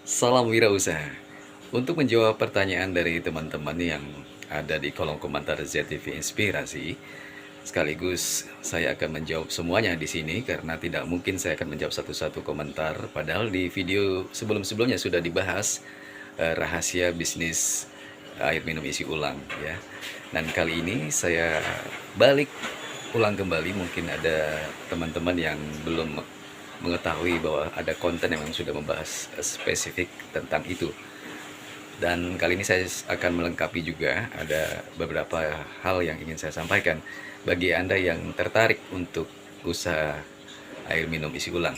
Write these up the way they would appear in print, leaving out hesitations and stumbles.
Salam wirausaha. Untuk menjawab pertanyaan dari teman-teman yang ada di kolom komentar ZTV Inspirasi, sekaligus saya akan menjawab semuanya di sini karena tidak mungkin saya akan menjawab satu-satu komentar. Padahal di video sebelum-sebelumnya sudah dibahas rahasia bisnis air minum isi ulang ya. Dan kali ini saya balik ulang kembali, mungkin ada teman-teman yang belum mengetahui bahwa ada konten yang sudah membahas spesifik tentang itu. Dan kali ini saya akan melengkapi juga, ada beberapa hal yang ingin saya sampaikan bagi Anda yang tertarik untuk usaha air minum isi ulang.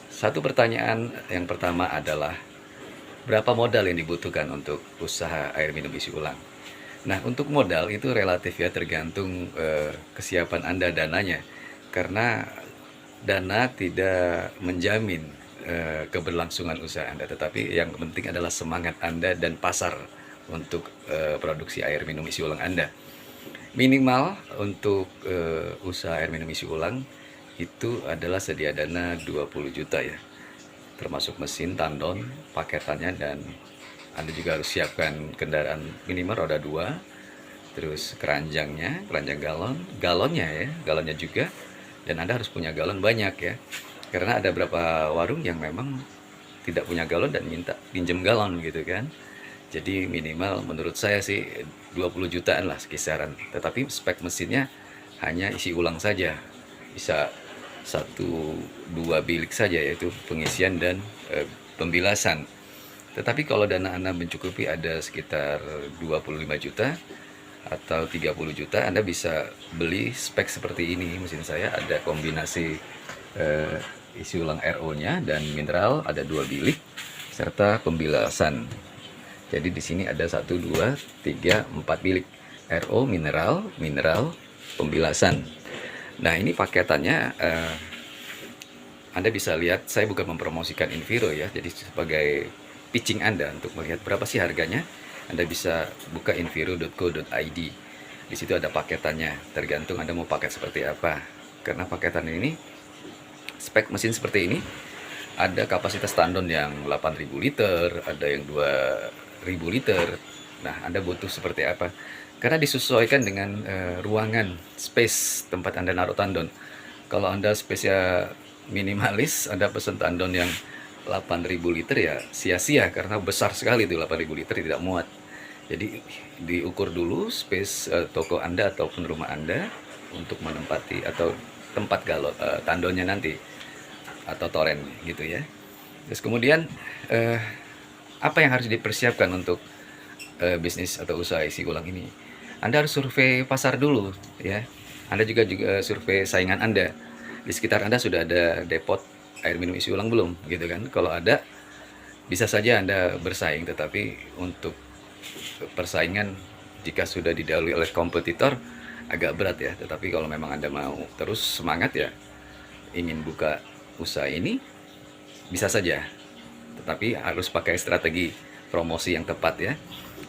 Satu pertanyaan yang pertama adalah, berapa modal yang dibutuhkan untuk usaha air minum isi ulang? Nah, untuk modal itu relatif ya, tergantung kesiapan Anda dananya. Karena dana tidak menjamin keberlangsungan usaha Anda, tetapi yang penting adalah semangat Anda dan pasar untuk produksi air minum isi ulang Anda. Minimal untuk usaha air minum isi ulang itu adalah sedia dana 20 juta ya, termasuk mesin, tandon, paketannya, dan Anda juga harus siapkan kendaraan minimal roda 2, terus keranjangnya, keranjang galonnya juga, dan Anda harus punya galon banyak ya. Karena ada beberapa warung yang memang tidak punya galon dan minta pinjam galon gitu kan. Jadi minimal menurut saya sih 20 jutaan lah kisaran. Tetapi spek mesinnya hanya isi ulang saja. Bisa 1-2 bilik saja, yaitu pengisian dan pembilasan. Tetapi kalau dana Anda mencukupi, ada sekitar 25 juta atau 30 juta, Anda bisa beli spek seperti ini. Mesin saya ada kombinasi isi ulang RO-nya dan mineral, ada 2 bilik serta pembilasan. Jadi di sini ada 1, 2, 3, 4 bilik RO, mineral, pembilasan. Nah, ini paketannya Anda bisa lihat, saya bukan mempromosikan Enviro ya. Jadi sebagai pitching Anda untuk melihat berapa sih harganya, Anda bisa buka enviro.co.id. Di situ ada paketannya, tergantung Anda mau paket seperti apa. Karena paketan ini, spek mesin seperti ini, ada kapasitas tandon yang 8.000 liter, ada yang 2.000 liter. Nah, Anda butuh seperti apa? Karena disesuaikan dengan ruangan, space tempat Anda naruh tandon. Kalau Anda space-nya minimalis, Anda pesan tandon yang 8.000 liter ya sia-sia, karena besar sekali itu 8.000 liter, tidak muat. Jadi diukur dulu space toko Anda ataupun rumah Anda untuk menempati atau tempat galon tandonnya nanti, atau toren gitu ya. Terus kemudian apa yang harus dipersiapkan untuk bisnis atau usaha isi ulang ini? Anda harus survei pasar dulu ya. Anda juga survei saingan Anda. Di sekitar Anda sudah ada depot air minum isi ulang belum gitu kan? Kalau ada, bisa saja Anda bersaing, tetapi untuk persaingan jika sudah didahului oleh kompetitor agak berat ya. Tetapi kalau memang Anda mau terus semangat ya, ingin buka usaha ini, bisa saja. Tetapi harus pakai strategi promosi yang tepat ya.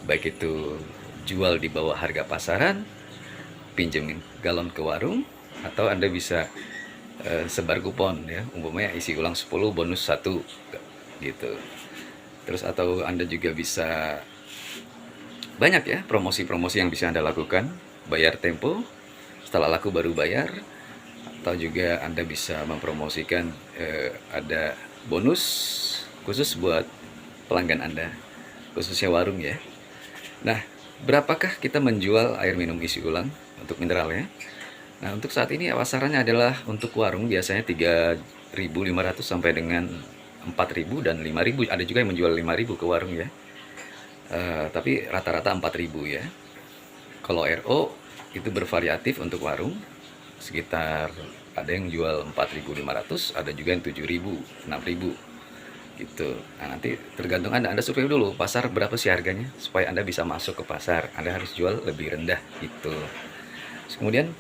Baik itu jual di bawah harga pasaran, pinjemin galon ke warung, atau Anda bisa sebar kupon ya, umpamanya isi ulang 10 bonus 1 gitu. Terus atau Anda juga bisa, banyak ya promosi-promosi yang bisa Anda lakukan. Bayar tempo, setelah laku baru bayar. Atau juga Anda bisa mempromosikan ada bonus khusus buat pelanggan Anda, khususnya warung ya. Nah, berapakah kita menjual air minum isi ulang untuk mineral ya? Nah, untuk saat ini pasarannya adalah untuk warung biasanya 3.500 sampai dengan 4.000 dan 5.000. Ada juga yang menjual 5.000 ke warung ya. Tapi rata-rata 4.000 ya. Kalau RO itu bervariatif untuk warung, sekitar ada yang jual 4.500, ada juga yang 7.000, 6.000 gitu. Nah, nanti tergantung Anda survei dulu pasar berapa sih harganya, supaya Anda bisa masuk ke pasar. Anda harus jual lebih rendah gitu. Terus kemudian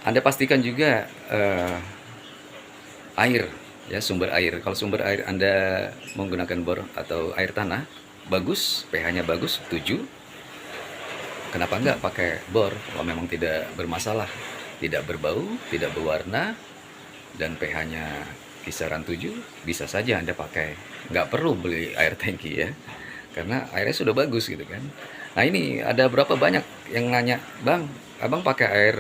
Anda pastikan juga air ya, sumber air. Kalau sumber air Anda menggunakan bor atau air tanah, bagus, pH-nya bagus, 7. Kenapa enggak pakai bor kalau memang tidak bermasalah, tidak berbau, tidak berwarna, dan pH-nya kisaran 7, bisa saja Anda pakai. Nggak perlu beli air tangki ya, karena airnya sudah bagus gitu kan. Nah ini ada berapa banyak yang nanya, Bang, Abang pakai air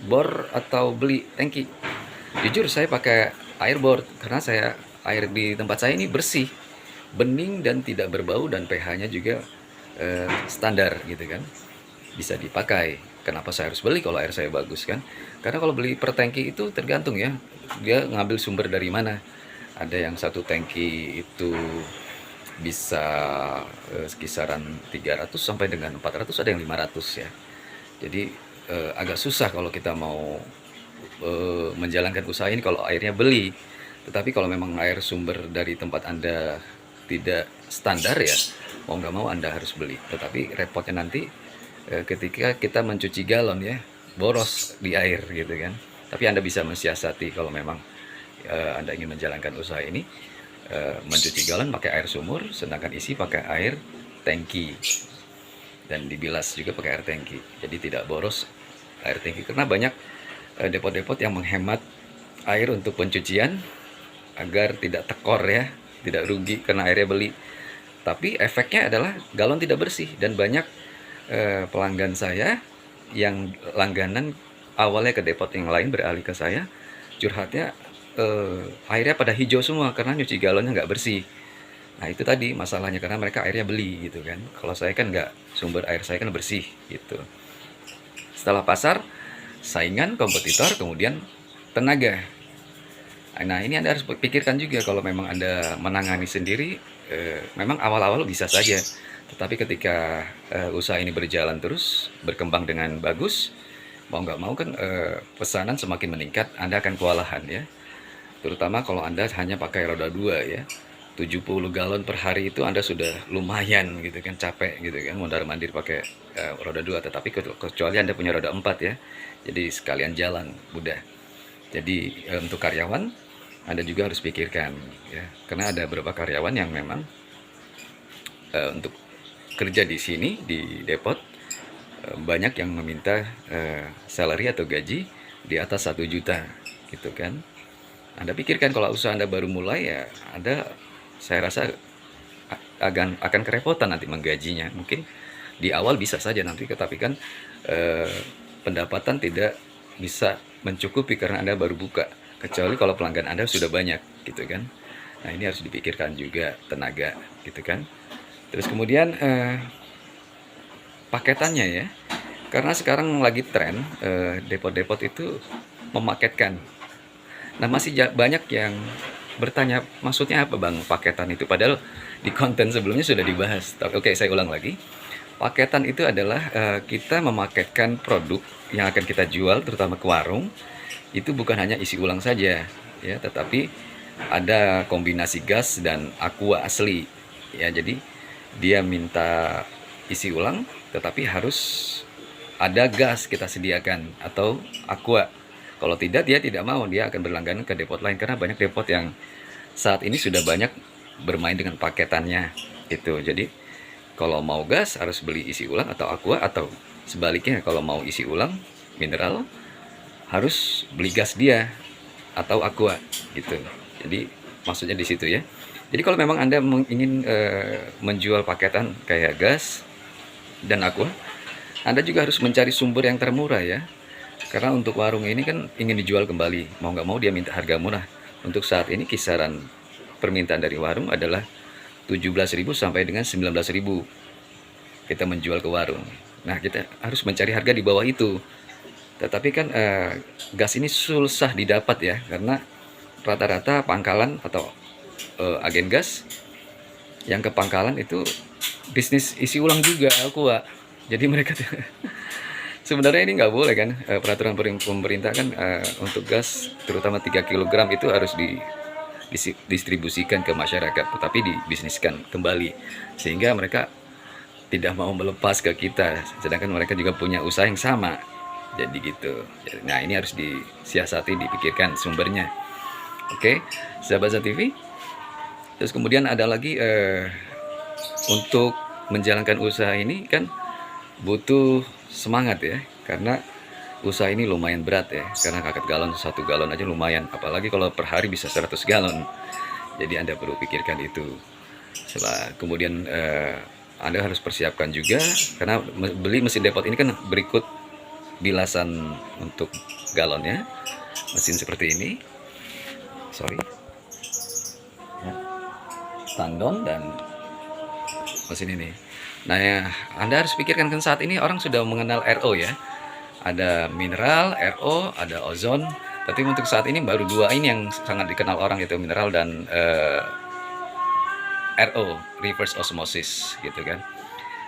bor atau beli tangki? Jujur saya pakai air bor, karena air di tempat saya ini bersih, bening dan tidak berbau, dan pH-nya juga standar gitu kan, bisa dipakai. Kenapa saya harus beli kalau air saya bagus kan? Karena kalau beli per tangki itu tergantung ya, dia ngambil sumber dari mana. Ada yang satu tangki itu bisa kisaran 300 sampai dengan 400, ada yang 500 ya. Jadi agak susah kalau kita mau menjalankan usaha ini kalau airnya beli. Tetapi kalau memang air sumber dari tempat Anda tidak standar ya, mau nggak mau Anda harus beli. Tetapi repotnya nanti ketika kita mencuci galon ya, boros di air gitu kan. Tapi Anda bisa mensiasati kalau memang Anda ingin menjalankan usaha ini, mencuci galon pakai air sumur, sedangkan isi pakai air tangki, dan dibilas juga pakai air tangki. Jadi tidak boros air tangki, karena banyak depot-depot yang menghemat air untuk pencucian agar tidak tekor ya, tidak rugi karena airnya beli. Tapi efeknya adalah galon tidak bersih, dan banyak pelanggan saya yang langganan awalnya ke depot yang lain beralih ke saya, curhatnya airnya pada hijau semua karena nyuci galonnya nggak bersih. Nah itu tadi masalahnya, karena mereka airnya beli gitu kan. Kalau saya kan nggak, sumber air saya kan bersih gitu. Setelah pasar, saingan, kompetitor, kemudian tenaga. Nah ini Anda harus pikirkan juga, kalau memang Anda menangani sendiri, memang awal-awal bisa saja. Tetapi ketika usaha ini berjalan terus, berkembang dengan bagus, mau nggak mau kan pesanan semakin meningkat, Anda akan kewalahan ya. Terutama kalau Anda hanya pakai roda 2 ya. 70 galon per hari itu Anda sudah lumayan gitu kan, capek gitu kan, mondar-mandir pakai roda 2. Tetapi kecuali Anda punya roda 4 ya, jadi sekalian jalan mudah. Jadi untuk karyawan Anda juga harus pikirkan ya, karena ada beberapa karyawan yang memang untuk kerja di sini di depot banyak yang meminta salary atau gaji di atas 1 juta gitu kan. Anda pikirkan kalau usaha Anda baru mulai ya, saya rasa akan kerepotan nanti menggajinya. Mungkin di awal bisa saja nanti, tetapi kan pendapatan tidak bisa mencukupi karena Anda baru buka. Kecuali kalau pelanggan Anda sudah banyak gitu kan. Nah ini harus dipikirkan juga tenaga gitu kan. Terus kemudian paketannya ya, karena sekarang lagi tren depot-depot itu memaketkan. Nah masih banyak yang bertanya, maksudnya apa Bang paketan itu? Padahal di konten sebelumnya sudah dibahas. Oke, saya ulang lagi. Paketan itu adalah kita memaketkan produk yang akan kita jual, terutama ke warung. Itu bukan hanya isi ulang saja ya, tetapi ada kombinasi gas dan aqua asli ya. Jadi dia minta isi ulang, tetapi harus ada gas kita sediakan atau aqua. Kalau tidak, dia tidak mau, dia akan berlangganan ke depot lain, karena banyak depot yang saat ini sudah banyak bermain dengan paketannya itu. Jadi kalau mau gas harus beli isi ulang atau aqua, atau sebaliknya kalau mau isi ulang mineral harus beli gas dia atau aqua gitu. Jadi maksudnya di situ ya. Jadi kalau memang Anda ingin menjual paketan kayak gas dan aqua, Anda juga harus mencari sumber yang termurah ya. Karena untuk warung ini kan ingin dijual kembali, mau nggak mau dia minta harga murah. Untuk saat ini kisaran permintaan dari warung adalah 17.000 sampai dengan 19.000 kita menjual ke warung. Nah kita harus mencari harga di bawah itu. Tetapi kan gas ini susah didapat ya, karena rata-rata pangkalan atau agen gas yang ke pangkalan itu bisnis isi ulang juga aqua. Jadi mereka sebenarnya ini nggak boleh kan, peraturan pemerintah kan untuk gas terutama 3 kg itu harus didistribusikan ke masyarakat, tetapi dibisniskan kembali, sehingga mereka tidak mau melepas ke kita, sedangkan mereka juga punya usaha yang sama. Jadi gitu. Nah ini harus disiasati, dipikirkan sumbernya. Oke, sahabat Zat TV. Terus kemudian ada lagi untuk menjalankan usaha ini kan butuh semangat ya, karena usaha ini lumayan berat ya, karena karet galon 1 galon aja lumayan, apalagi kalau per hari bisa 100 galon. Jadi Anda perlu pikirkan itu. Kemudian Anda harus persiapkan juga, karena beli mesin depot ini kan berikut bilasan untuk galonnya, mesin seperti ini, tandon dan mesin ini. Nah ya, Anda harus pikirkan kan saat ini orang sudah mengenal RO ya, ada mineral, RO, ada ozon. Tapi untuk saat ini baru 2 ini yang sangat dikenal orang, yaitu mineral dan RO, reverse osmosis gitu kan.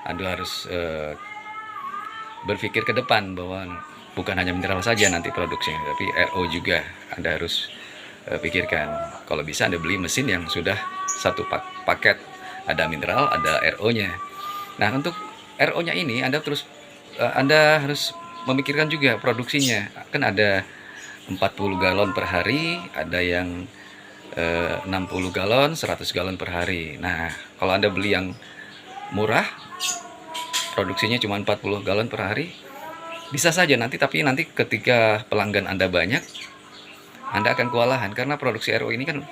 Anda harus berpikir ke depan bahwa bukan hanya mineral saja nanti produksinya, tapi RO juga Anda harus pikirkan. Kalau bisa Anda beli mesin yang sudah satu paket, ada mineral, ada RO-nya. Nah, untuk RO-nya ini Anda harus memikirkan juga produksinya. Kan ada 40 galon per hari, ada yang 60 galon, 100 galon per hari. Nah, kalau Anda beli yang murah, produksinya cuma 40 galon per hari, bisa saja tapi nanti ketika pelanggan Anda banyak, Anda akan kewalahan, karena produksi RO ini kan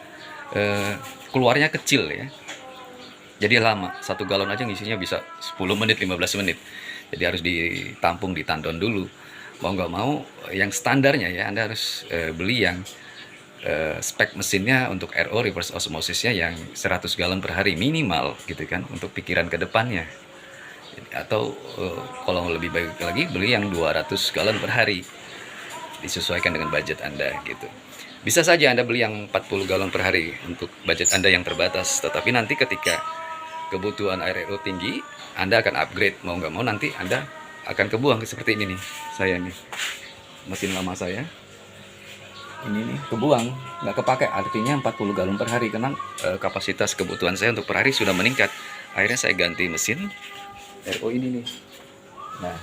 keluarnya kecil ya. Jadi lama, 1 galon aja ngisinya bisa 10 menit, 15 menit. Jadi harus ditampung, ditandon dulu. Mau nggak mau, yang standarnya ya, Anda harus beli yang spek mesinnya untuk RO reverse osmosisnya yang 100 galon per hari minimal gitu kan, untuk pikiran ke depannya. Atau kalau lebih baik lagi, beli yang 200 galon per hari, disesuaikan dengan budget Anda gitu. Bisa saja Anda beli yang 40 galon per hari untuk budget Anda yang terbatas, tetapi nanti ketika kebutuhan air RO tinggi, Anda akan upgrade. Mau nggak mau nanti Anda akan kebuang seperti ini nih. Saya nih, mesin lama saya ini nih kebuang, nggak kepakai, artinya 40 galon per hari, karena kapasitas kebutuhan saya untuk per hari sudah meningkat. Akhirnya saya ganti mesin RO ini nih. Nah,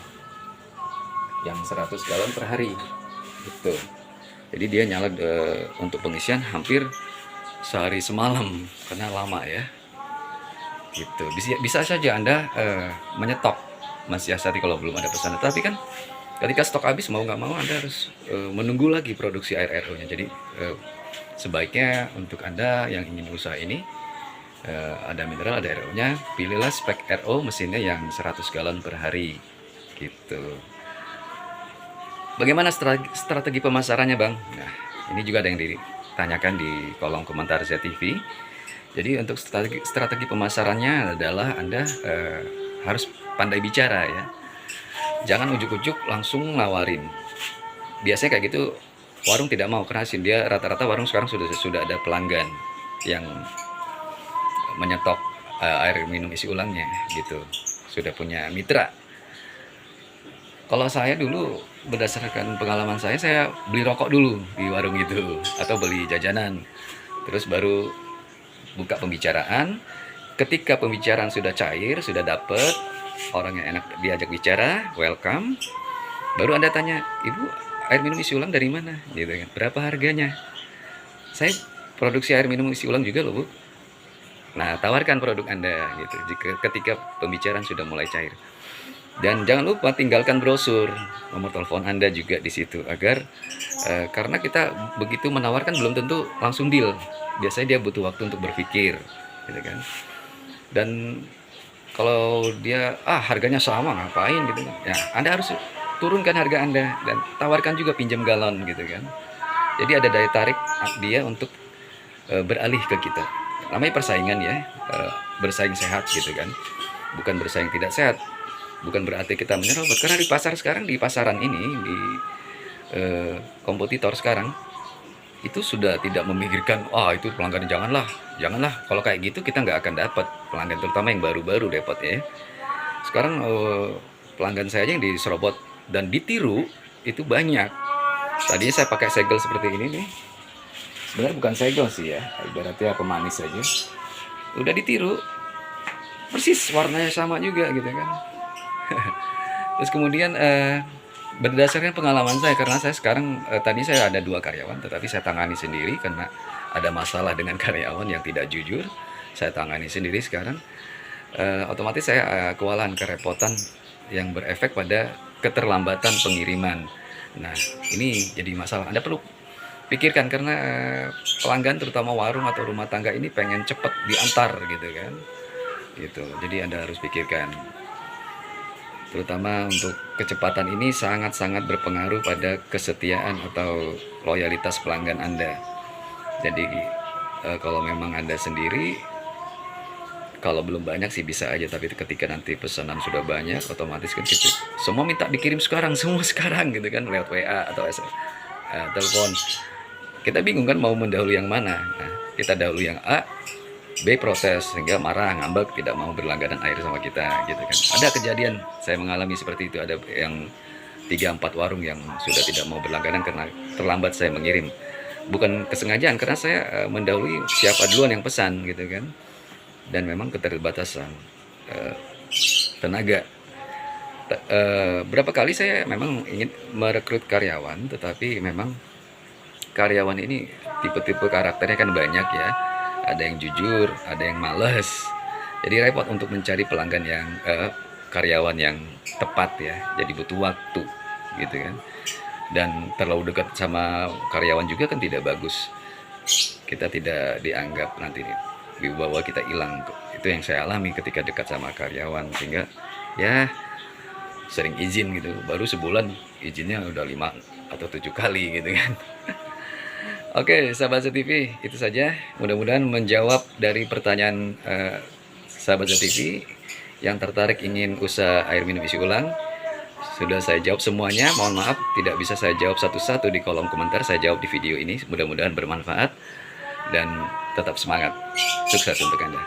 yang 100 galon per hari gitu. Jadi dia nyala untuk pengisian hampir sehari semalam, karena lama ya gitu. Bisa saja Anda menyetok, mensiasati kalau belum ada pesanan. Tapi kan ketika stok habis, mau nggak mau Anda harus menunggu lagi produksi air RO-nya. Jadi sebaiknya untuk Anda yang ingin usaha ini, ada mineral, ada RO-nya, pilihlah spek RO mesinnya yang 100 galon per hari gitu. Bagaimana strategi pemasarannya, Bang? Nah, ini juga ada yang ditanyakan di kolom komentar ZTV. Jadi untuk strategi pemasarannya adalah Anda harus pandai bicara ya. Jangan ujuk-ujuk langsung nawarin. Biasanya kayak gitu warung tidak mau, karena dia rata-rata warung sekarang sudah ada pelanggan yang menyetok air minum isi ulangnya gitu. Sudah punya mitra. Kalau saya dulu, berdasarkan pengalaman saya beli rokok dulu di warung itu, atau beli jajanan, terus baru buka pembicaraan. Ketika pembicaraan sudah cair, sudah dapet orang yang enak diajak bicara, welcome, baru Anda tanya, Ibu, air minum isi ulang dari mana? Gitu kan. Berapa harganya? Saya produksi air minum isi ulang juga loh, Bu. Nah, tawarkan produk Anda gitu ketika pembicaraan sudah mulai cair. Dan jangan lupa tinggalkan brosur, nomor telepon Anda juga di situ, agar karena kita begitu menawarkan belum tentu langsung deal. Biasanya dia butuh waktu untuk berpikir, gitu kan. Dan kalau dia harganya sama, ngapain gitu, ya Anda harus turunkan harga Anda dan tawarkan juga pinjam galon gitu kan. Jadi ada daya tarik dia untuk beralih ke kita. Namanya persaingan ya, bersaing sehat gitu kan, bukan bersaing tidak sehat. Bukan berarti kita menyerobot, karena di pasar sekarang, di pasaran ini, di kompetitor sekarang itu sudah tidak memikirkan itu pelanggan, janganlah kalau kayak gitu kita nggak akan dapat pelanggan, terutama yang baru-baru depot ya. Sekarang pelanggan saya aja yang diserobot dan ditiru itu banyak. Tadinya saya pakai segel seperti ini nih, sebenarnya bukan segel sih ya, ibaratnya pemanis saja, udah ditiru persis, warnanya sama juga gitu kan. Terus kemudian berdasarkan pengalaman saya, karena saya sekarang tadi saya ada 2 karyawan, tetapi saya tangani sendiri karena ada masalah dengan karyawan yang tidak jujur. Saya tangani sendiri sekarang, otomatis saya kewalahan, kerepotan yang berefek pada keterlambatan pengiriman. Nah, ini jadi masalah. Anda perlu pikirkan karena pelanggan terutama warung atau rumah tangga ini pengen cepat diantar gitu kan. Gitu. Jadi Anda harus pikirkan. Terutama untuk kecepatan ini sangat-sangat berpengaruh pada kesetiaan atau loyalitas pelanggan Anda. Jadi kalau memang Anda sendiri, kalau belum banyak sih bisa aja, tapi ketika nanti pesanan sudah banyak, otomatis kan kita semua minta dikirim sekarang, semua sekarang gitu kan, lewat WA atau telepon. Kita bingung kan mau mendahului yang mana. Nah, kita dahulu yang A, B protes sehingga marah, ngambek, tidak mau berlangganan air sama kita gitu kan. Ada kejadian saya mengalami seperti itu, ada yang 3-4 warung yang sudah tidak mau berlangganan karena terlambat saya mengirim. Bukan kesengajaan, karena saya mendahului siapa duluan yang pesan gitu kan. Dan memang keterbatasan tenaga. Berapa kali saya memang ingin merekrut karyawan, tetapi memang karyawan ini tipe-tipe karakternya kan banyak ya. Ada yang jujur, ada yang males. Jadi repot untuk mencari pelanggan yang karyawan yang tepat ya. Jadi butuh waktu gitu kan. Dan terlalu dekat sama karyawan juga kan tidak bagus. Kita tidak dianggap nanti wibawa kita hilang. Itu yang saya alami ketika dekat sama karyawan, sehingga ya sering izin gitu. Baru sebulan izinnya udah 5 atau 7 kali gitu kan. Oke, sahabat ZTV, itu saja. Mudah-mudahan menjawab dari pertanyaan sahabat ZTV yang tertarik ingin usaha air minum isi ulang. Sudah saya jawab semuanya. Mohon maaf tidak bisa saya jawab satu-satu di kolom komentar. Saya jawab di video ini. Mudah-mudahan bermanfaat dan tetap semangat. Sukses untuk Anda.